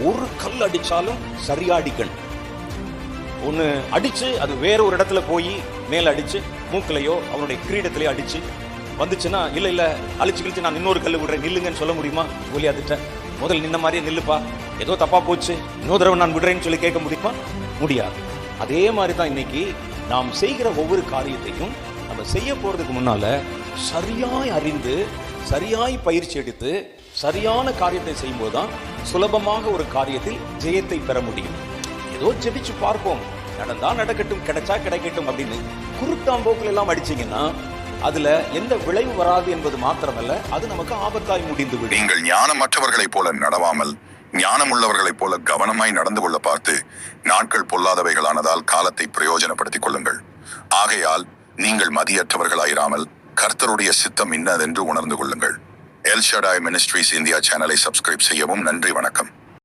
ஒரு கல் அடிச்சாலும் சரியா அடிக்கணும். ஒன்று அடிச்சு அது வேற ஒரு இடத்துல போய் மேல அடிச்சு மூக்கிலையோ அவனுடைய கிரீடத்திலேயோ அடிச்சு வந்துச்சுன்னா இல்ல அழிச்சு கழிச்சு நான் இன்னொரு கல் விடுறேன் நில்லுங்கன்னு சொல்ல முடியுமா? கோலியாத்திட்ட முதல் நின்ன மாதிரியே நில்லுப்பா, ஏதோ தப்பா போச்சு, இன்னொரு தடவை நான் விடுறேன்னு சொல்லி கேட்க முடியுமா? முடியாது. அதே மாதிரி தான் இன்னைக்கு நாம் செய்கிற ஒவ்வொரு காரியத்தையும் நம்ம செய்ய போறதுக்கு முன்னால சரியாய் அறிந்து சரியாய் பயிற்சி எடுத்து சரியான காரியத்தை செய்யும்போது தான் சுலபமாக ஒரு காரியத்தில் ஜெயத்தை பெற முடியும். ஏதோ ஜெபிச்சு பார்ப்போம், நடந்தா நடக்கட்டும், கிடைச்சா கிடைக்கட்டும் அப்படின்னு குருட்டாம்போக்கில் எல்லாம் அடிச்சீங்கன்னா அதுல எந்த விளைவு வராது என்பது மாத்திரமல்ல, அது நமக்கு ஆபத்தாய் முடிந்து விடும். நீங்கள் ஞானமற்றவர்களைப் போல நடவாமல் ஞானம் உள்ளவர்களைப் போல கவனமாய் நடந்து கொள்ள பார்த்து நாட்கள் பொல்லாதவைகளானதால் காலத்தை பிரயோஜனப்படுத்திக் கொள்ளுங்கள். ஆகையால் நீங்கள் மதியற்றவர்களாயிராமல் கர்த்தருடைய சித்தம் இன்னதென்று உணர்ந்து கொள்ளுங்கள். எல் ஷடாய் மினிஸ்ட்ரீஸ் இந்தியா சேனலை சப்ஸ்கிரைப் செய்யவும். நன்றி, வணக்கம்.